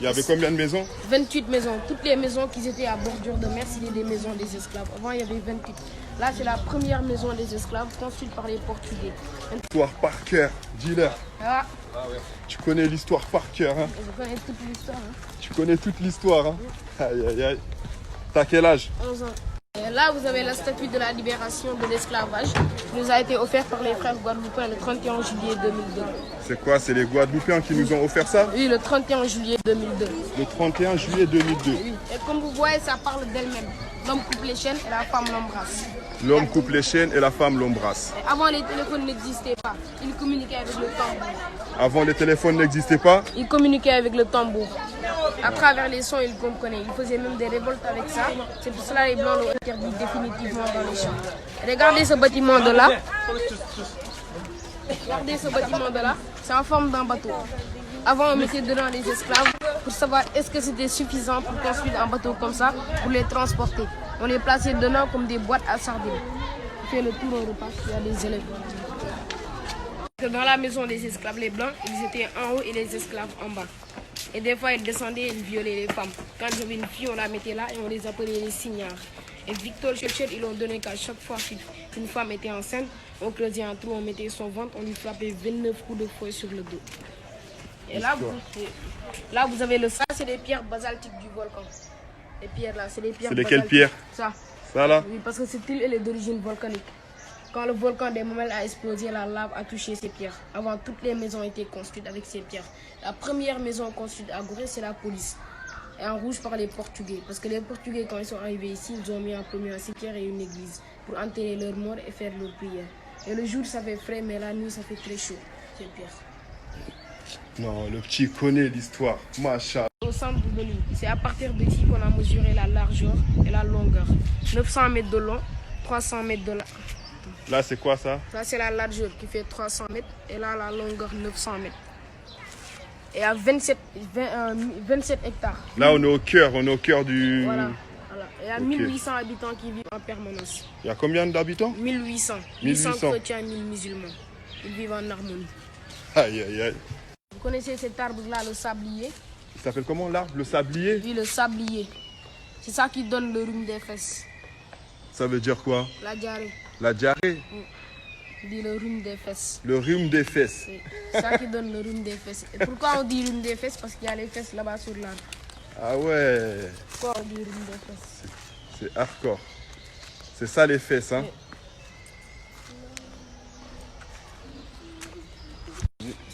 Il y avait combien de maisons? 28 maisons. Toutes les maisons qui étaient à bordure de mer, c'était des maisons des esclaves. Avant, il y avait 28. Là, c'est la première maison des esclaves construite par les Portugais. L'histoire par cœur, dis-leur. Ah, Tu connais l'histoire par cœur, hein? je connais toute l'histoire. Hein. Tu connais toute l'histoire, hein? Aïe, aïe, aïe. T'as quel âge? 11 ans. Et là, vous avez la statue de la libération de l'esclavage qui nous a été offerte par les frères guadeloupéens le 31 juillet 2002. C'est quoi? C'est les Guadeloupéens qui nous ont offert ça? Oui, le 31 juillet 2002. Le 31 juillet 2002. Oui. Et comme vous voyez, ça parle d'elle-même. L'homme coupe les chaînes et la femme l'embrasse. L'homme coupe les chaînes et la femme l'embrasse. Avant, les téléphones n'existaient pas. Ils communiquaient avec le tambour. Avant, les téléphones n'existaient pas. Ils communiquaient avec le tambour. À travers les sons, ils comprenaient. Ils faisaient même des révoltes avec ça. C'est pour cela que les Blancs l'ont interdit définitivement dans les champs. Regardez ce bâtiment de là. Regardez ce bâtiment de là. C'est en forme d'un bateau. Avant, on mettait dedans les esclaves pour savoir est-ce que c'était suffisant pour construire un bateau comme ça, pour les transporter. On les plaçait dedans comme des boîtes à sardines. On fait le tour, on repasse, il y a des élèves. Dans la maison des esclaves, les Blancs, ils étaient en haut et les esclaves en bas. Et des fois, ils descendaient et ils violaient les femmes. Quand j'avais une fille, on la mettait là et on les appelait les signares. Et Victor Churchill, ils ont donné qu'à chaque fois qu'une femme était enceinte, on creusait un trou, on mettait son ventre, on lui frappait 29 coups de fouet sur le dos. Et là, vous avez le ça, c'est des pierres basaltiques du volcan. Les pierres là, c'est des pierres basaltiques. C'est lesquelles pierres? Ça là? Oui, parce que cette île, elle est d'origine volcanique. Quand le volcan des Mamelles a explosé, la lave a touché ces pierres. Avant, toutes les maisons étaient construites avec ces pierres. La première maison construite à Gorée, c'est la police. Et en rouge par les Portugais. Parce que les Portugais, quand ils sont arrivés ici, ils ont mis en premier un cimetière et une église pour enterrer leurs morts et faire leurs prières. Et le jour, ça fait frais, mais la nuit, ça fait très chaud. Ces pierres. Non, le petit connaît l'histoire. Macha. Au centre de l'île, c'est à partir d'ici qu'on a mesuré la largeur et la longueur. 900 mètres de long, 300 mètres de large. Là, c'est quoi ça? Là, c'est la largeur qui fait 300 mètres et là, la longueur 900 mètres. Et à 27 hectares. Là, on est au cœur du... Voilà. Il y a 1800 habitants qui vivent en permanence. Il y a combien d'habitants? 1800. 800 chrétiens et 1000 musulmans. Ils vivent en harmonie. Aïe, aïe, aïe. Vous connaissez cet arbre-là, le sablier? Il s'appelle comment l'arbre? Le sablier? Oui, le sablier. C'est ça qui donne le rhume des fesses. Ça veut dire quoi? La diarrhée. La diarrhée? On dit le rhume des fesses. Le rhume des fesses. C'est ça qui donne le rhume des fesses. Et pourquoi on dit rhume des fesses? Parce qu'il y a les fesses là-bas sur l'arbre. Ah ouais. Pourquoi on dit rhume des fesses? C'est hardcore. C'est ça les fesses, hein?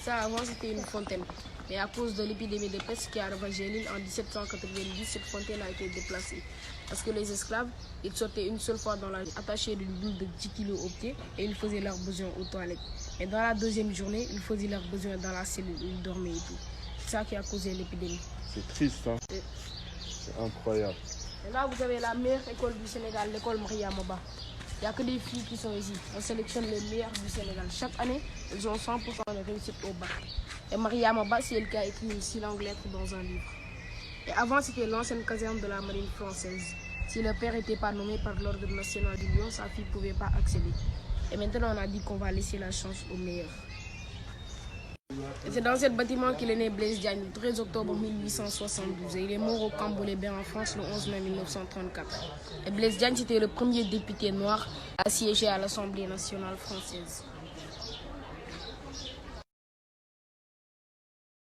Ça, avant, c'était une fontaine. Mais à cause de l'épidémie de peste qui a ravagé l'île en 1790, cette fontaine a été déplacée. Parce que les esclaves, ils sortaient une seule fois dans la nuit, attachés d'une boule de 10 kg au pied, et ils faisaient leurs besoins aux toilettes. Et dans la deuxième journée, ils faisaient leurs besoins dans la cellule, ils dormaient et tout. C'est ça qui a causé l'épidémie. C'est triste, hein? C'est incroyable. Et là, vous avez la meilleure école du Sénégal, l'école Maria Maba. Il n'y a que des filles qui sont ici. On sélectionne les meilleures du Sénégal. Chaque année, elles ont 100% de réussite au bac. Et Maria Maba, c'est elle qui a écrit une si longue lettre dans un livre. Et avant, c'était l'ancienne caserne de la marine française. Si le père n'était pas nommé par l'ordre national du Lion, sa fille ne pouvait pas accéder. Et maintenant, on a dit qu'on va laisser la chance aux meilleurs. C'est dans ce bâtiment qu'il est né Blaise Diagne, le 13 octobre 1872. Et il est mort au camp Bolébert en France le 11 mai 1934. Et Blaise Diagne, c'était le premier député noir à siéger à l'Assemblée nationale française.